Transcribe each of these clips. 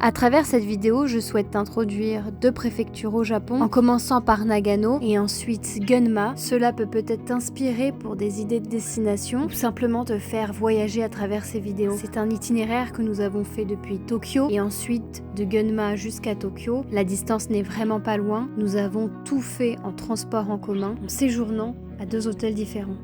À travers cette vidéo, je souhaite t'introduire 2 préfectures au Japon, en commençant par Nagano et ensuite Gunma. Cela peut peut-être t'inspirer pour des idées de destination ou simplement te faire voyager à travers ces vidéos. C'est un itinéraire que nous avons fait depuis Tokyo et ensuite de Gunma jusqu'à Tokyo. La distance n'est vraiment pas loin. Nous avons tout fait en transport en commun, en séjournant à 2 hôtels différents.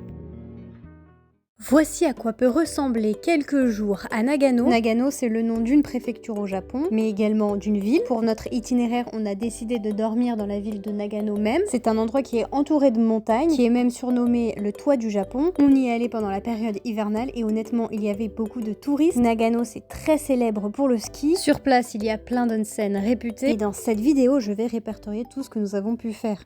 Voici à quoi peut ressembler quelques jours à Nagano. Nagano, c'est le nom d'une préfecture au Japon, mais également d'une ville. Pour notre itinéraire, on a décidé de dormir dans la ville de Nagano même. C'est un endroit qui est entouré de montagnes, qui est même surnommé le toit du Japon. On y est allé pendant la période hivernale et honnêtement, il y avait beaucoup de touristes. Nagano, c'est très célèbre pour le ski. Sur place, il y a plein d'onsen réputés. Et dans cette vidéo, je vais répertorier tout ce que nous avons pu faire.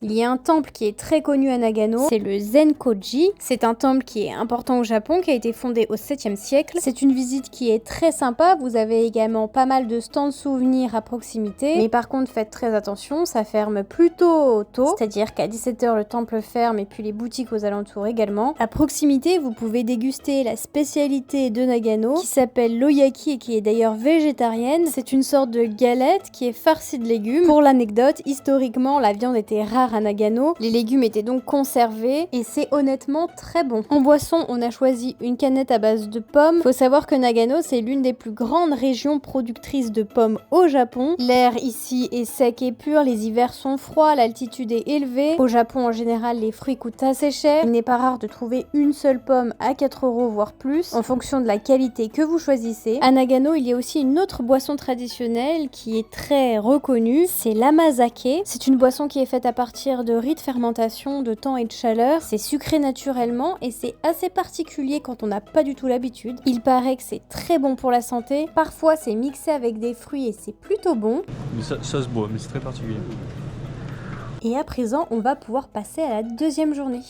Il y a un temple qui est très connu à Nagano, c'est le Zenkoji. C'est un temple qui est important au Japon, qui a été fondé au 7e siècle. C'est une visite qui est très sympa, vous avez également pas mal de stands souvenirs à proximité. Mais par contre, faites très attention, ça ferme plutôt tôt, c'est-à-dire qu'à 17h le temple ferme et puis les boutiques aux alentours également. À proximité, vous pouvez déguster la spécialité de Nagano, qui s'appelle l'oyaki et qui est d'ailleurs végétarienne. C'est une sorte de galette qui est farcie de légumes. Pour l'anecdote, historiquement, la viande était rare à Nagano. Les légumes étaient donc conservés et c'est honnêtement très bon. En boisson, on a choisi une canette à base de pommes. Faut savoir que Nagano, c'est l'une des plus grandes régions productrices de pommes au Japon. L'air ici est sec et pur, les hivers sont froids, l'altitude est élevée. Au Japon, en général, les fruits coûtent assez cher. Il n'est pas rare de trouver une seule pomme à 4 € voire plus, en fonction de la qualité que vous choisissez. À Nagano, il y a aussi une autre boisson traditionnelle qui est très reconnue, c'est l'amazake. C'est une boisson qui est faite à partir de riz de fermentation, de temps et de chaleur. C'est sucré naturellement et c'est assez particulier quand on n'a pas du tout l'habitude. Il paraît que c'est très bon pour la santé. Parfois c'est mixé avec des fruits et c'est plutôt bon. Mais ça se boit, mais c'est très particulier. Et à présent, on va pouvoir passer à la deuxième journée.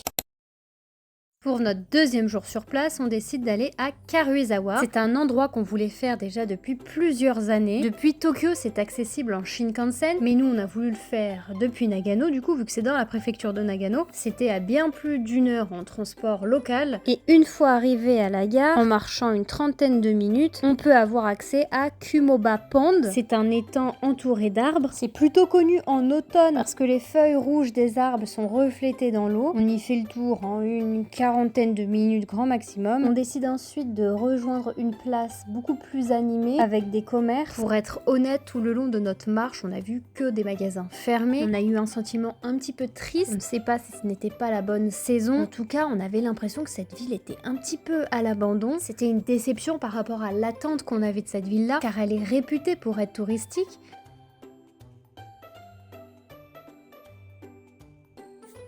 Pour notre deuxième jour sur place, on décide d'aller à Karuizawa. C'est un endroit qu'on voulait faire déjà depuis plusieurs années. Depuis Tokyo, c'est accessible en Shinkansen, mais nous on a voulu le faire depuis Nagano, du coup vu que c'est dans la préfecture de Nagano. C'était à bien plus d'1 heure en transport local. Et une fois arrivé à la gare, en marchant une trentaine de minutes, on peut avoir accès à Kumoba Pond. C'est un étang entouré d'arbres. C'est plutôt connu en automne parce que les feuilles rouges des arbres sont reflétées dans l'eau. On y fait le tour en une quarantaine de minutes grand maximum. On décide ensuite de rejoindre une place beaucoup plus animée avec des commerces. Pour être honnête, tout le long de notre marche, on a vu que des magasins fermés. On a eu un sentiment un petit peu triste. On ne sait pas si ce n'était pas la bonne saison. En tout cas, on avait l'impression que cette ville était un petit peu à l'abandon. C'était une déception par rapport à l'attente qu'on avait de cette ville-là, car elle est réputée pour être touristique.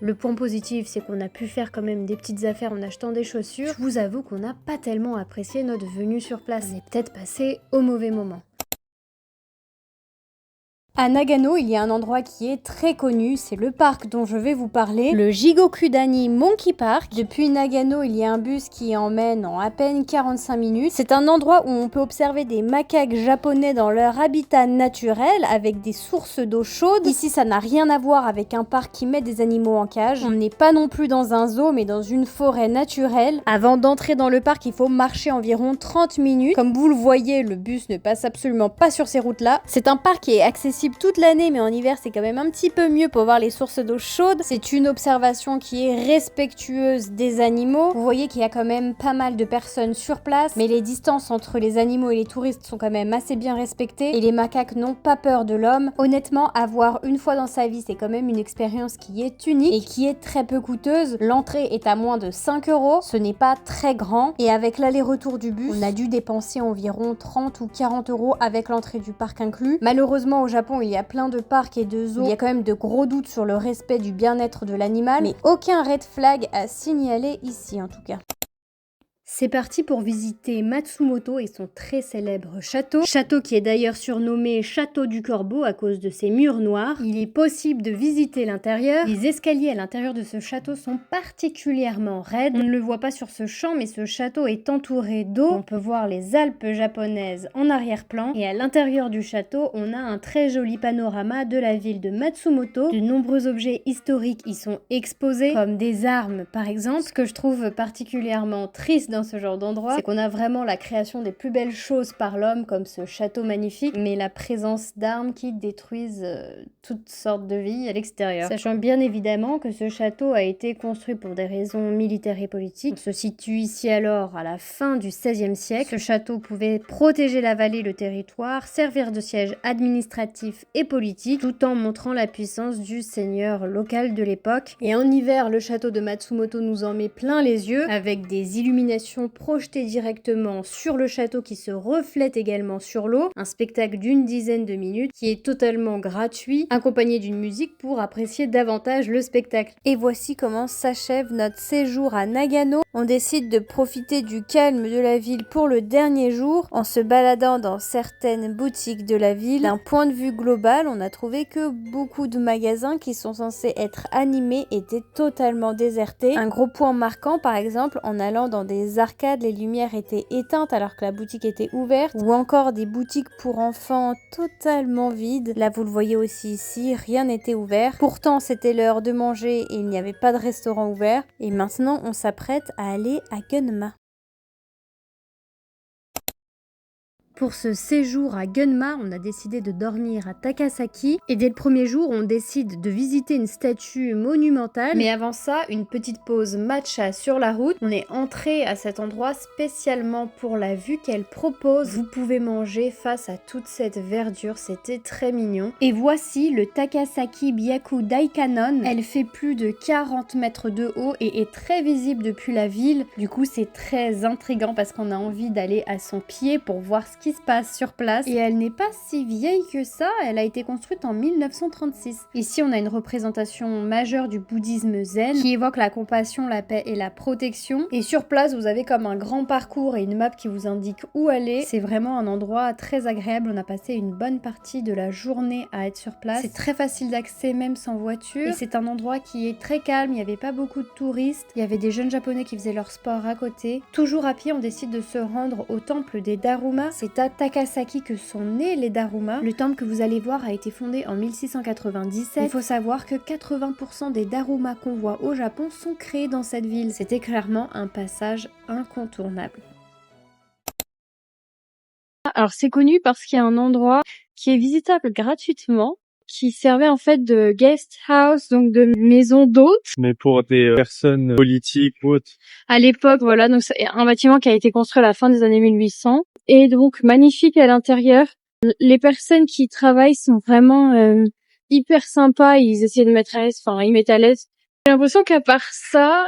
Le point positif, c'est qu'on a pu faire quand même des petites affaires en achetant des chaussures. Je vous avoue qu'on n'a pas tellement apprécié notre venue sur place. On est peut-être passé au mauvais moment. À Nagano, il y a un endroit qui est très connu, c'est le parc dont je vais vous parler, le Jigokudani Monkey Park. Depuis Nagano, il y a un bus qui emmène en à peine 45 minutes. C'est un endroit où on peut observer des macaques japonais dans leur habitat naturel avec des sources d'eau chaude. Ici, ça n'a rien à voir avec un parc qui met des animaux en cage. On n'est pas non plus dans un zoo, mais dans une forêt naturelle. Avant d'entrer dans le parc, il faut marcher environ 30 minutes. Comme vous le voyez, le bus ne passe absolument pas sur ces routes-là. C'est un parc qui est accessible toute l'année, mais en hiver c'est quand même un petit peu mieux pour voir les sources d'eau chaude. C'est une observation qui est respectueuse des animaux. Vous voyez qu'il y a quand même pas mal de personnes sur place, mais les distances entre les animaux et les touristes sont quand même assez bien respectées et les macaques n'ont pas peur de l'homme. Honnêtement, avoir une fois dans sa vie, c'est quand même une expérience qui est unique et qui est très peu coûteuse. L'entrée est à moins de 5 €, ce n'est pas très grand, et avec l'aller-retour du bus, on a dû dépenser environ 30 ou 40 € avec l'entrée du parc inclus. Malheureusement, au Japon, il y a plein de parcs et de zoos. Il y a quand même de gros doutes sur le respect du bien-être de l'animal, mais aucun red flag à signaler ici en tout cas. C'est parti pour visiter Matsumoto et son très célèbre château. Château qui est d'ailleurs surnommé Château du Corbeau à cause de ses murs noirs. Il est possible de visiter l'intérieur. Les escaliers à l'intérieur de ce château sont particulièrement raides. On ne le voit pas sur ce champ, mais ce château est entouré d'eau. On peut voir les Alpes japonaises en arrière-plan. Et à l'intérieur du château, on a un très joli panorama de la ville de Matsumoto. De nombreux objets historiques y sont exposés, comme des armes par exemple. Ce que je trouve particulièrement triste dans dans ce genre d'endroit, c'est qu'on a vraiment la création des plus belles choses par l'homme, comme ce château magnifique, mais la présence d'armes qui détruisent toutes sortes de vies à l'extérieur. Sachant bien évidemment que ce château a été construit pour des raisons militaires et politiques. On se situe ici alors à la fin du XVIe siècle. Ce château pouvait protéger la vallée, le territoire, servir de siège administratif et politique, tout en montrant la puissance du seigneur local de l'époque. Et en hiver, le château de Matsumoto nous en met plein les yeux, avec des illuminations projetées directement sur le château qui se reflètent également sur l'eau. Un spectacle d'une dizaine de minutes qui est totalement gratuit, accompagné d'une musique pour apprécier davantage le spectacle. Et voici comment s'achève notre séjour à Nagano. On décide de profiter du calme de la ville pour le dernier jour en se baladant dans certaines boutiques de la ville. D'un point de vue global, on a trouvé que beaucoup de magasins qui sont censés être animés étaient totalement désertés. Un gros point marquant par exemple, en allant dans des arcades, les lumières étaient éteintes alors que la boutique était ouverte, ou encore des boutiques pour enfants totalement vides. Là vous le voyez aussi ici, rien n'était ouvert. Pourtant c'était l'heure de manger et il n'y avait pas de restaurant ouvert. Et maintenant on s'apprête à aller à Gunma. Pour ce séjour à Gunma, on a décidé de dormir à Takasaki et dès le premier jour, on décide de visiter une statue monumentale. Mais avant ça, une petite pause matcha sur la route. On est entré à cet endroit spécialement pour la vue qu'elle propose. Vous pouvez manger face à toute cette verdure, c'était très mignon. Et voici le Takasaki Byaku Daikanon. Elle fait plus de 40 mètres de haut et est très visible depuis la ville. Du coup, c'est très intriguant parce qu'on a envie d'aller à son pied pour voir ce qui se passe sur place. Et elle n'est pas si vieille que ça, elle a été construite en 1936. Ici on a une représentation majeure du bouddhisme zen qui évoque la compassion, la paix et la protection. Et sur place vous avez comme un grand parcours et une map qui vous indique où aller. C'est vraiment un endroit très agréable, on a passé une bonne partie de la journée à être sur place. C'est très facile d'accès même sans voiture et c'est un endroit qui est très calme, il n'y avait pas beaucoup de touristes, il y avait des jeunes japonais qui faisaient leur sport à côté. Toujours à pied on décide de se rendre au temple des Daruma. C'est à Takasaki que sont nés les Daruma. Le temple que vous allez voir a été fondé en 1697. Il faut savoir que 80% des Daruma qu'on voit au Japon sont créés dans cette ville. C'était clairement un passage incontournable. Alors c'est connu parce qu'il y a un endroit qui est visitable gratuitement, qui servait en fait de guest house, donc de maison d'hôtes. Mais pour des personnes politiques ou autres. À l'époque, voilà, donc c'est un bâtiment qui a été construit à la fin des années 1800 et donc magnifique à l'intérieur. Les personnes qui y travaillent sont vraiment hyper sympas, ils essaient de mettre à l'aise, enfin ils mettent à l'aise. J'ai l'impression qu'à part ça,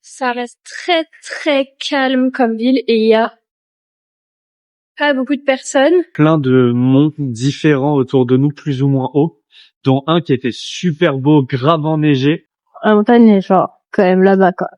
ça reste très très calme comme ville et il y a pas beaucoup de personnes. Plein de monts différents autour de nous, plus ou moins hauts, dont un qui était super beau, grave enneigé. La montagne est genre quand même là-bas quoi.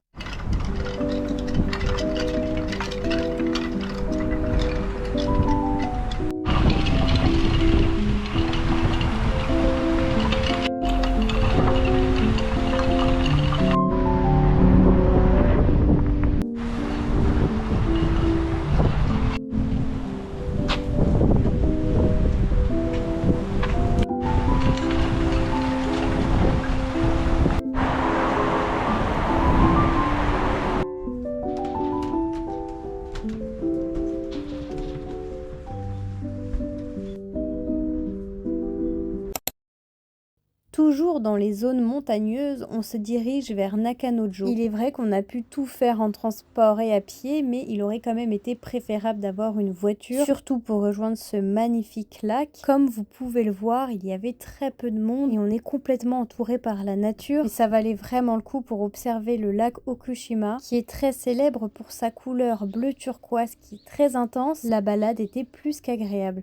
Toujours dans les zones montagneuses, on se dirige vers Nakanojo. Il est vrai qu'on a pu tout faire en transport et à pied, mais il aurait quand même été préférable d'avoir une voiture, surtout pour rejoindre ce magnifique lac. Comme vous pouvez le voir, il y avait très peu de monde et on est complètement entouré par la nature. Et ça valait vraiment le coup pour observer le lac Okushima, qui est très célèbre pour sa couleur bleu turquoise qui est très intense. La balade était plus qu'agréable.